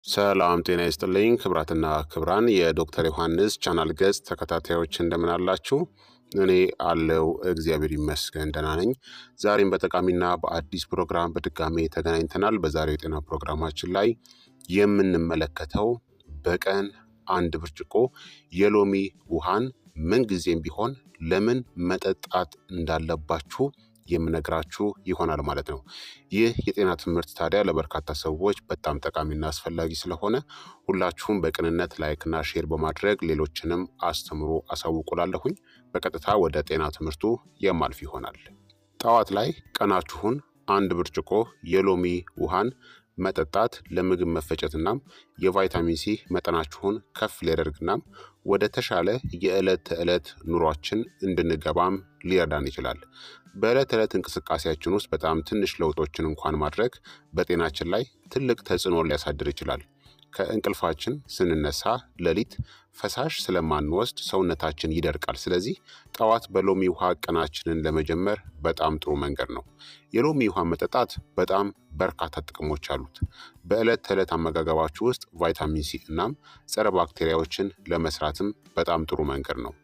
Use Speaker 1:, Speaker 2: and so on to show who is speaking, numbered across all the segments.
Speaker 1: ሰላም ጤና ይስጥልኝ ክብራትና ክብራን የዶክተር ዮሐንስ ቻናል ገጽ ተከታታዮች እንደምን አላችሁ? እኔ አለው እግዚአብሔር ይመስገን ደህና ነኝ። ዛሬም በጠቃሚና በአዲስ ፕሮግራም በድጋሜ ተገናኝተናል። በዛሬው የጤና ፕሮግራማችን ላይ የምንመለከተው በቀን አንድ ብርጭቆ የሎሚ ውሃን ምንጊዜም ቢሆን ለምን መጠጣት እንዳለባችሁ የምነግራችሁ ይሆናል ማለት ነው። ይህ የጤና ትምህርት ታዲያ ለበርካታ ሰዎች በጣም ጠቃሚና አስፈላጊ ስለሆነ ሁላችሁም በቅንነት ላይክና ሼር በማድረግ ሌሎችንም አስተምሮ አሳውቁላለሁኝ። በቀጥታ ወደ ጤና ትምህርቱ የማልፍ ይሆናል። ጠዋት ላይ ቀናችሁን አንድ ብርጭቆ የሎሚ ውሃን መጠጣት ለምግብ መፈጨትናም የቫይታሚን ሲ መጠናችሁን ከፍ ሊያደርግናም ወደ ተሻለ የዕለት ተዕለት ኑሯችን እንድንገባም ሊረዳን ይችላል። በዕለት ተዕለት እንቅስቃሴያችን ውስጥ በጣም ትንሽ ለውጦችን እንኳን ማድረግ በጤናችን ላይ ትልቅ ተጽዕኖ ሊያሳድር ይችላል። ከእንቅልፋችን ስንነሳ ሌሊት ፈሳሽ ስለማንወስድ ሰውነታችን ይደርቃል። ስለዚህ ጠዋት በሎሚ ውሃ ቀናችንን ለመጀመር በጣም ጥሩ መንገድ ነው። የሎሚ ውሃ መጠጣት በጣም በርካታ ጥቅሞች አሉት። በዕለት ተዕለት አመጋገባችሁ ውስጥ ቫይታሚን ሲ እናም ጸረ ባክቴሪያዎችን ለመስራትም በጣም ጥሩ መንገድ ነው።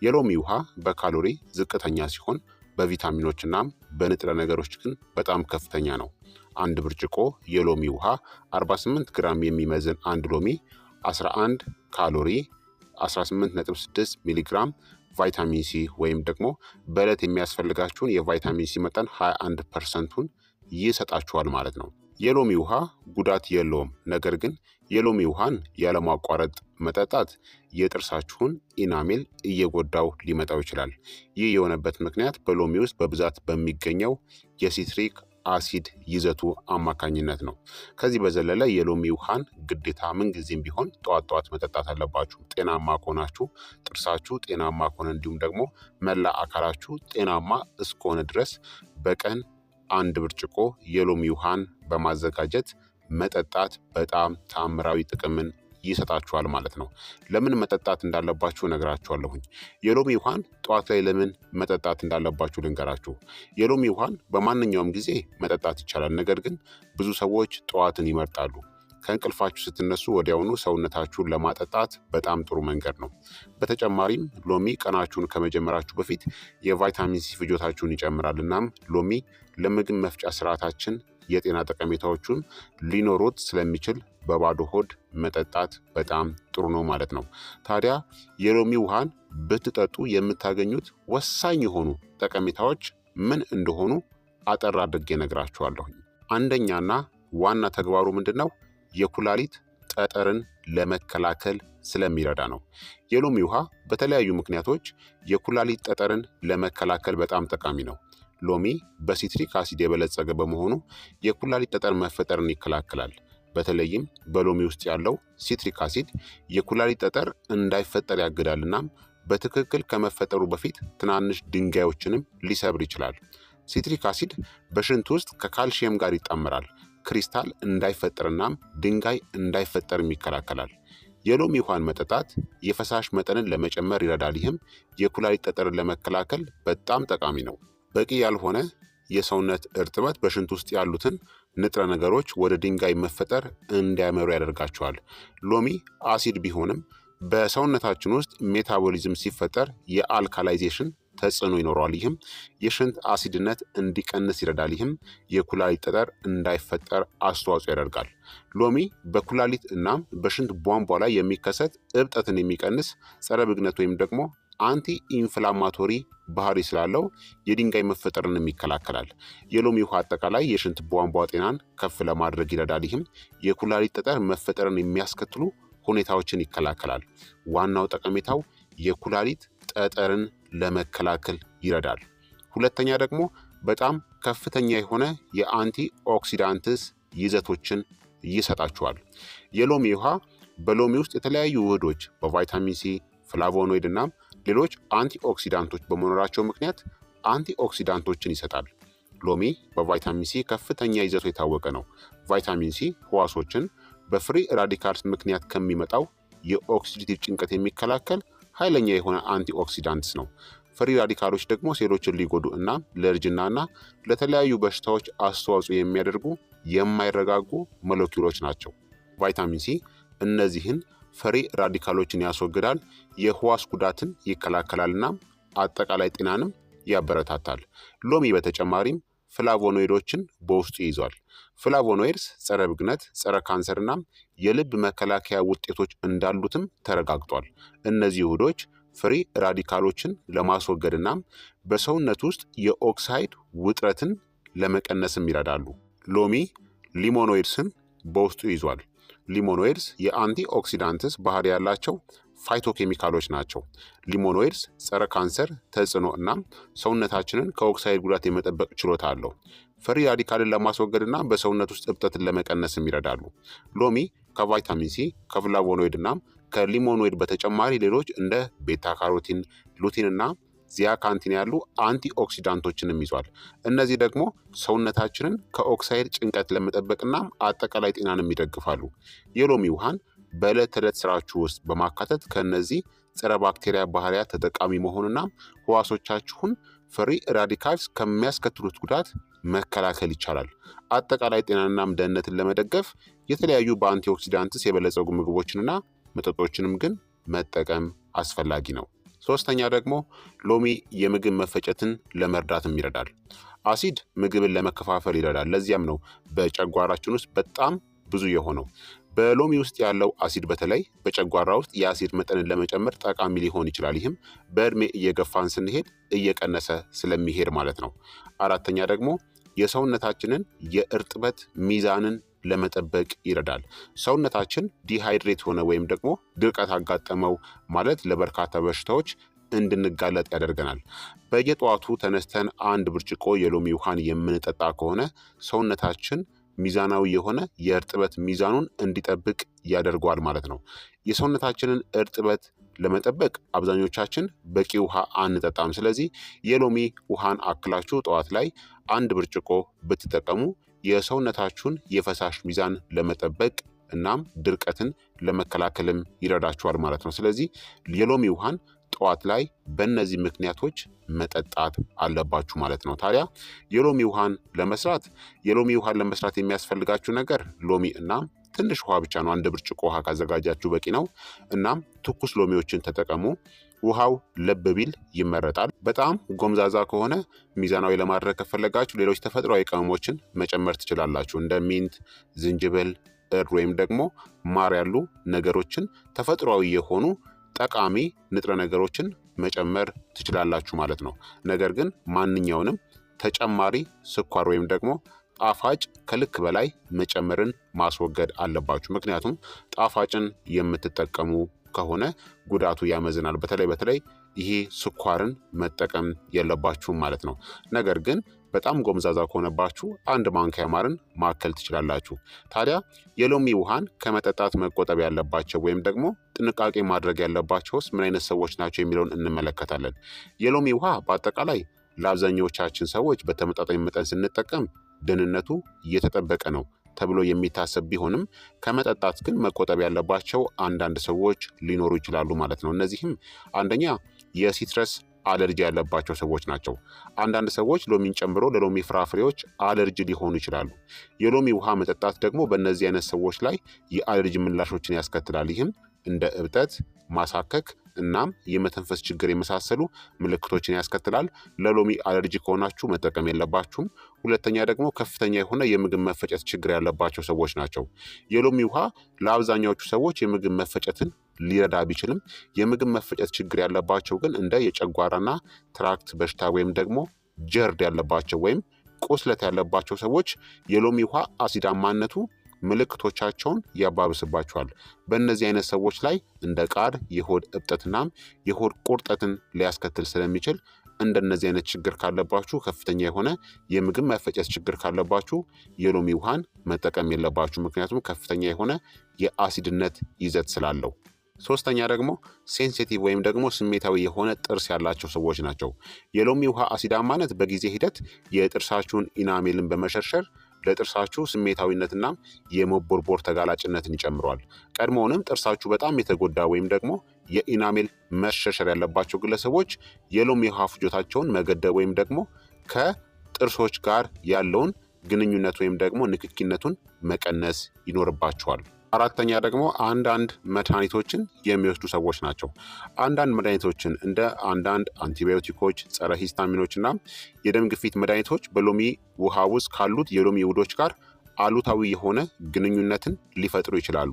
Speaker 1: የሎሚ ውሃ በካሎሪ ዝቅተኛ ሲሆን በቪታሚኖች እናም በንጥረ ነገሮች ግን በጣም ከፍተኛ ነው። አንድ ብርጭቆ የሎሚ ውሃ 48 ግራም የሚመዝን አንድ ሎሚ 11 ካሎሪ 18.6 ሚሊግራም ቫይታሚን ሲ ወይም ደግሞ በዕለት የሚያስፈልጋችሁን የቫይታሚን ሲ መጠን 21%ን ይሰጣችኋል ማለት ነው። የሎሚ ውሃ ጉዳት የለውም። ነገር ግን የሎሚ ውሃን ያለማቋረጥ መጠጣት የጥርሳችሁን ኢናሜል እየጎዳው ሊመጣው ይችላል። ይህ የሆነበት ምክንያት በሎሚ ውስጥ በብዛት በሚገኘው የሲትሪክ አሲድ ይዘቱ አማካኝነት ነው። ከዚህ በዘለለ የሎሚ ውሃን ግዴታ ምንጊዜም ቢሆን ጠዋት ጠዋት መጠጣት አለባችሁ። ጤናማ ከሆናችሁ፣ ጥርሳችሁ ጤናማ ከሆነ እንዲሁም ደግሞ መላ አካላችሁ ጤናማ እስከሆነ ድረስ በቀን አንድ ብርጭቆ የሎሚ ውሃን በማዘጋጀት መጠጣት በጣም ተአምራዊ ጥቅምን ይሰጣችኋል ማለት ነው። ለምን መጠጣት እንዳለባችሁ እነግራችኋለሁኝ። የሎሚ ውሃን ጠዋት ላይ ለምን መጠጣት እንዳለባችሁ ልንገራችሁ። የሎሚ ውሃን በማንኛውም ጊዜ መጠጣት ይቻላል። ነገር ግን ብዙ ሰዎች ጠዋትን ይመርጣሉ። ከእንቅልፋችሁ ስትነሱ ወዲያውኑ ሰውነታችሁን ለማጠጣት በጣም ጥሩ መንገድ ነው። በተጨማሪም ሎሚ ቀናችሁን ከመጀመራችሁ በፊት የቫይታሚን ሲ ፍጆታችሁን ይጨምራል። እናም ሎሚ ለምግብ መፍጫ ስርዓታችን የጤና ጠቀሜታዎቹን ሊኖሩት ስለሚችል በባዶ ሆድ መጠጣት በጣም ጥሩ ነው ማለት ነው። ታዲያ የሎሚ ውሃን ብትጠጡ የምታገኙት ወሳኝ የሆኑ ጠቀሜታዎች ምን እንደሆኑ አጠር አድርጌ እነግራችኋለሁ። አንደኛና ዋና ተግባሩ ምንድን ነው? የኩላሊት ጠጠርን ለመከላከል ስለሚረዳ ነው። የሎሚ ውሃ በተለያዩ ምክንያቶች የኩላሊት ጠጠርን ለመከላከል በጣም ጠቃሚ ነው። ሎሚ በሲትሪክ አሲድ የበለጸገ በመሆኑ የኩላሊት ጠጠር መፈጠርን ይከላከላል። በተለይም በሎሚ ውስጥ ያለው ሲትሪክ አሲድ የኩላሊት ጠጠር እንዳይፈጠር ያግዳልና በትክክል ከመፈጠሩ በፊት ትናንሽ ድንጋዮችንም ሊሰብር ይችላል። ሲትሪክ አሲድ በሽንት ውስጥ ከካልሽየም ጋር ይጣመራል። ክሪስታል እንዳይፈጠርናም ድንጋይ እንዳይፈጠርም ይከላከላል። የሎሚ ውሃን መጠጣት የፈሳሽ መጠንን ለመጨመር ይረዳል። ይህም የኩላሊት ጠጠርን ለመከላከል በጣም ጠቃሚ ነው። በቂ ያልሆነ የሰውነት እርጥበት በሽንት ውስጥ ያሉትን ንጥረ ነገሮች ወደ ድንጋይ መፈጠር እንዲያመሩ ያደርጋቸዋል። ሎሚ አሲድ ቢሆንም በሰውነታችን ውስጥ ሜታቦሊዝም ሲፈጠር የአልካላይዜሽን ተጽዕኖ ይኖረዋል። ይህም የሽንት አሲድነት እንዲቀንስ ይረዳል። ይህም የኩላሊት ጠጠር እንዳይፈጠር አስተዋጽኦ ያደርጋል። ሎሚ በኩላሊት እናም በሽንት ቧንቧ ላይ የሚከሰት እብጠትን የሚቀንስ ጸረ ብግነት ወይም ደግሞ አንቲ ኢንፍላማቶሪ ባህሪ ስላለው የድንጋይ መፈጠርንም ይከላከላል። የሎሚ ውሃ አጠቃላይ የሽንት ቧንቧ ጤናን ከፍ ለማድረግ ይረዳል። ይህም የኩላሊት ጠጠር መፈጠርን የሚያስከትሉ ሁኔታዎችን ይከላከላል። ዋናው ጠቀሜታው የኩላሊት ጠጠርን ለመከላከል ይረዳል። ሁለተኛ ደግሞ በጣም ከፍተኛ የሆነ የአንቲ ኦክሲዳንትስ ይዘቶችን ይሰጣችኋል። የሎሚ ውሃ በሎሚ ውስጥ የተለያዩ ውህዶች በቫይታሚን ሲ፣ ፍላቮኖይድ እና ሌሎች አንቲኦክሲዳንቶች በመኖራቸው ምክንያት አንቲኦክሲዳንቶችን ይሰጣል። ሎሚ በቫይታሚን ሲ ከፍተኛ ይዘቱ የታወቀ ነው። ቫይታሚን ሲ ህዋሶችን በፍሪ ራዲካልስ ምክንያት ከሚመጣው የኦክሲዲቲቭ ጭንቀት የሚከላከል ኃይለኛ የሆነ አንቲኦክሲዳንትስ ነው። ፍሪ ራዲካሎች ደግሞ ሴሎችን ሊጎዱ እና ለእርጅናና ለተለያዩ በሽታዎች አስተዋጽኦ የሚያደርጉ የማይረጋጉ ሞለኪውሎች ናቸው። ቫይታሚን ሲ እነዚህን ፍሪ ራዲካሎችን ያስወግዳል፣ የህዋስ ጉዳትን ይከላከላልና አጠቃላይ ጤናንም ያበረታታል። ሎሚ በተጨማሪም ፍላቮኖይዶችን በውስጡ ይዟል። ፍላቮኖይድስ ጸረ ብግነት፣ ጸረ ካንሰርና የልብ መከላከያ ውጤቶች እንዳሉትም ተረጋግጧል። እነዚህ ውህዶች ፍሪ ራዲካሎችን ለማስወገድና በሰውነት ውስጥ የኦክሳይድ ውጥረትን ለመቀነስም ይረዳሉ። ሎሚ ሊሞኖይድስን በውስጡ ይዟል። ሊሞኖይድስ የአንቲ ኦክሲዳንትስ ባህሪ ያላቸው ፋይቶኬሚካሎች ናቸው። ሊሞኖይድስ ጸረ ካንሰር ተጽዕኖ እና ሰውነታችንን ከኦክሳይድ ጉዳት የመጠበቅ ችሎታ አለው። ፍሪ ራዲካልን ለማስወገድና በሰውነት ውስጥ እብጠትን ለመቀነስም ይረዳሉ። ሎሚ ከቫይታሚን ሲ ከፍላቮኖይድ እና ከሊሞኖይድ በተጨማሪ ሌሎች እንደ ቤታ ካሮቲን፣ ሉቲን እና ዚያካንቲን ያሉ አንቲ ኦክሲዳንቶችንም ይዟል። እነዚህ ደግሞ ሰውነታችንን ከኦክሳይድ ጭንቀት ለመጠበቅና አጠቃላይ ጤናንም ይደግፋሉ። የሎሚ ውሃን በዕለት ተዕለት ስራችሁ ውስጥ በማካተት ከእነዚህ ጸረ ባክቴሪያ ባህሪያት ተጠቃሚ መሆንና ህዋሶቻችሁን ፍሪ ራዲካልስ ከሚያስከትሉት ጉዳት መከላከል ይቻላል። አጠቃላይ ጤናናም ደህንነትን ለመደገፍ የተለያዩ በአንቲኦክሲዳንትስ የበለጸጉ ምግቦችንና መጠጦችንም ግን መጠቀም አስፈላጊ ነው። ሶስተኛ ደግሞ ሎሚ የምግብ መፈጨትን ለመርዳትም ይረዳል። አሲድ ምግብን ለመከፋፈል ይረዳል። ለዚያም ነው በጨጓራችን ውስጥ በጣም ብዙ የሆነው። በሎሚ ውስጥ ያለው አሲድ በተለይ በጨጓራ ውስጥ የአሲድ መጠንን ለመጨመር ጠቃሚ ሊሆን ይችላል። ይህም በእድሜ እየገፋን ስንሄድ እየቀነሰ ስለሚሄድ ማለት ነው። አራተኛ ደግሞ የሰውነታችንን የእርጥበት ሚዛንን ለመጠበቅ ይረዳል። ሰውነታችን ዲሃይድሬት ሆነ ወይም ደግሞ ድርቀት አጋጠመው ማለት ለበርካታ በሽታዎች እንድንጋለጥ ያደርገናል። በየጠዋቱ ተነስተን አንድ ብርጭቆ የሎሚ ውሃን የምንጠጣ ከሆነ ሰውነታችን ሚዛናዊ የሆነ የእርጥበት ሚዛኑን እንዲጠብቅ ያደርገዋል ማለት ነው። የሰውነታችንን እርጥበት ለመጠበቅ አብዛኞቻችን በቂ ውሃ አንጠጣም። ስለዚህ የሎሚ ውሃን አክላችሁ ጠዋት ላይ አንድ ብርጭቆ ብትጠቀሙ የሰውነታችሁን የፈሳሽ ሚዛን ለመጠበቅ እናም ድርቀትን ለመከላከልም ይረዳችኋል ማለት ነው። ስለዚህ የሎሚ ውሃን ጠዋት ላይ በእነዚህ ምክንያቶች መጠጣት አለባችሁ ማለት ነው። ታዲያ የሎሚ ውሃን ለመስራት የሚያስፈልጋችሁ ነገር ሎሚ እናም ትንሽ ውሃ ብቻ ነው። አንድ ብርጭቆ ውሃ ካዘጋጃችሁ በቂ ነው። እናም ትኩስ ሎሚዎችን ተጠቀሙ። ውሃው ለብ ቢል ይመረጣል። በጣም ጎምዛዛ ከሆነ ሚዛናዊ ለማድረግ ከፈለጋችሁ ሌሎች ተፈጥሯዊ ቅመሞችን መጨመር ትችላላችሁ። እንደ ሚንት፣ ዝንጅብል፣ እርድ ወይም ደግሞ ማር ያሉ ነገሮችን ተፈጥሯዊ የሆኑ ጠቃሚ ንጥረ ነገሮችን መጨመር ትችላላችሁ ማለት ነው። ነገር ግን ማንኛውንም ተጨማሪ ስኳር ወይም ደግሞ ጣፋጭ ከልክ በላይ መጨመርን ማስወገድ አለባችሁ። ምክንያቱም ጣፋጭን የምትጠቀሙ ከሆነ ጉዳቱ ያመዝናል። በተለይ ይሄ ስኳርን መጠቀም የለባችሁም ማለት ነው። ነገር ግን በጣም ጎምዛዛ ከሆነባችሁ አንድ ማንኪያ ማርን ማከል ትችላላችሁ። ታዲያ የሎሚ ውሃን ከመጠጣት መቆጠብ ያለባቸው ወይም ደግሞ ጥንቃቄ ማድረግ ያለባቸውስ ምን አይነት ሰዎች ናቸው የሚለውን እንመለከታለን። የሎሚ ውሃ በአጠቃላይ ለአብዛኛዎቻችን ሰዎች በተመጣጣኝ መጠን ስንጠቀም ደህንነቱ እየተጠበቀ ነው ተብሎ የሚታሰብ ቢሆንም ከመጠጣት ግን መቆጠብ ያለባቸው አንዳንድ ሰዎች ሊኖሩ ይችላሉ ማለት ነው። እነዚህም አንደኛ የሲትረስ አለርጂ ያለባቸው ሰዎች ናቸው። አንዳንድ ሰዎች ሎሚን ጨምሮ ለሎሚ ፍራፍሬዎች አለርጂ ሊሆኑ ይችላሉ። የሎሚ ውሃ መጠጣት ደግሞ በእነዚህ አይነት ሰዎች ላይ የአለርጂ ምላሾችን ያስከትላል። ይህም እንደ እብጠት፣ ማሳከክ እናም የመተንፈስ ችግር የመሳሰሉ ምልክቶችን ያስከትላል። ለሎሚ አለርጂ ከሆናችሁ መጠቀም የለባችሁም። ሁለተኛ ደግሞ ከፍተኛ የሆነ የምግብ መፈጨት ችግር ያለባቸው ሰዎች ናቸው። የሎሚ ውሃ ለአብዛኛዎቹ ሰዎች የምግብ መፈጨትን ሊረዳ ቢችልም የምግብ መፈጨት ችግር ያለባቸው ግን እንደ የጨጓራና ትራክት በሽታ ወይም ደግሞ ጀርድ ያለባቸው ወይም ቁስለት ያለባቸው ሰዎች የሎሚ ውሃ አሲዳማነቱ ምልክቶቻቸውን ያባብስባቸዋል። በእነዚህ አይነት ሰዎች ላይ እንደ ቃድ፣ የሆድ እብጠትናም የሆድ ቁርጠትን ሊያስከትል ስለሚችል እንደነዚህ አይነት ችግር ካለባችሁ፣ ከፍተኛ የሆነ የምግብ መፈጨት ችግር ካለባችሁ የሎሚ ውሃን መጠቀም የለባችሁ። ምክንያቱም ከፍተኛ የሆነ የአሲድነት ይዘት ስላለው። ሶስተኛ ደግሞ ሴንሲቲቭ ወይም ደግሞ ስሜታዊ የሆነ ጥርስ ያላቸው ሰዎች ናቸው። የሎሚ ውሃ አሲዳማነት በጊዜ ሂደት የጥርሳችሁን ኢናሜልን በመሸርሸር ለጥርሳችሁ ስሜታዊነትና የመቦርቦር ተጋላጭነትን ይጨምረዋል። ቀድሞውንም ጥርሳችሁ በጣም የተጎዳ ወይም ደግሞ የኢናሜል መሸርሸር ያለባቸው ግለሰቦች የሎሚ ውሃ ፍጆታቸውን መገደብ ወይም ደግሞ ከጥርሶች ጋር ያለውን ግንኙነት ወይም ደግሞ ንክኪነቱን መቀነስ ይኖርባቸዋል። አራተኛ ደግሞ አንዳንድ መድኃኒቶችን የሚወስዱ ሰዎች ናቸው። አንዳንድ መድኃኒቶችን እንደ አንዳንድ አንቲባዮቲኮች፣ ጸረ ሂስታሚኖች እና የደም ግፊት መድኃኒቶች በሎሚ ውሃ ውስጥ ካሉት የሎሚ ውህዶች ጋር አሉታዊ የሆነ ግንኙነትን ሊፈጥሩ ይችላሉ።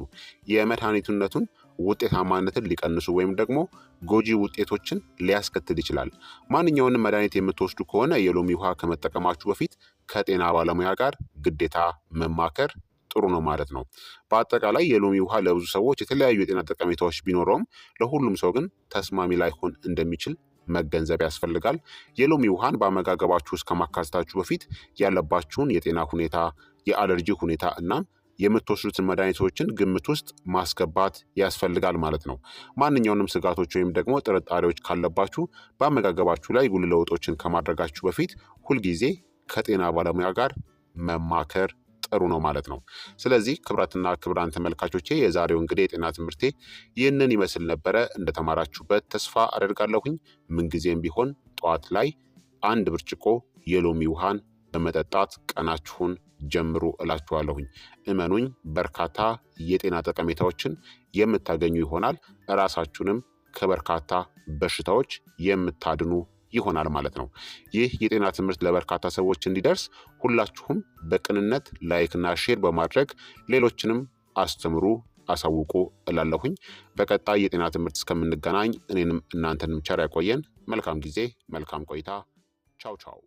Speaker 1: የመድኃኒትነቱን ውጤታማነትን ሊቀንሱ ወይም ደግሞ ጎጂ ውጤቶችን ሊያስከትል ይችላል። ማንኛውንም መድኃኒት የምትወስዱ ከሆነ የሎሚ ውሃ ከመጠቀማችሁ በፊት ከጤና ባለሙያ ጋር ግዴታ መማከር ጥሩ ነው ማለት ነው። በአጠቃላይ የሎሚ ውሃ ለብዙ ሰዎች የተለያዩ የጤና ጠቀሜታዎች ቢኖረውም ለሁሉም ሰው ግን ተስማሚ ላይሆን እንደሚችል መገንዘብ ያስፈልጋል። የሎሚ ውሃን በአመጋገባችሁ ውስጥ ከማካተታችሁ በፊት ያለባችሁን የጤና ሁኔታ፣ የአለርጂ ሁኔታ እናም የምትወስዱትን መድኃኒቶችን ግምት ውስጥ ማስገባት ያስፈልጋል ማለት ነው። ማንኛውንም ስጋቶች ወይም ደግሞ ጥርጣሬዎች ካለባችሁ በአመጋገባችሁ ላይ ጉልህ ለውጦችን ከማድረጋችሁ በፊት ሁልጊዜ ከጤና ባለሙያ ጋር መማከር ጥሩ ነው ማለት ነው። ስለዚህ ክቡራትና ክቡራን ተመልካቾቼ የዛሬው እንግዲህ የጤና ትምህርቴ ይህንን ይመስል ነበረ። እንደተማራችሁበት ተስፋ አደርጋለሁኝ። ምንጊዜም ቢሆን ጠዋት ላይ አንድ ብርጭቆ የሎሚ ውሃን በመጠጣት ቀናችሁን ጀምሩ እላችኋለሁኝ። እመኑኝ በርካታ የጤና ጠቀሜታዎችን የምታገኙ ይሆናል። እራሳችሁንም ከበርካታ በሽታዎች የምታድኑ ይሆናል ማለት ነው። ይህ የጤና ትምህርት ለበርካታ ሰዎች እንዲደርስ ሁላችሁም በቅንነት ላይክና ሼር በማድረግ ሌሎችንም አስተምሩ፣ አሳውቁ እላለሁኝ። በቀጣይ የጤና ትምህርት እስከምንገናኝ እኔንም እናንተንም ቸር ያቆየን። መልካም ጊዜ፣ መልካም ቆይታ። ቻው ቻው።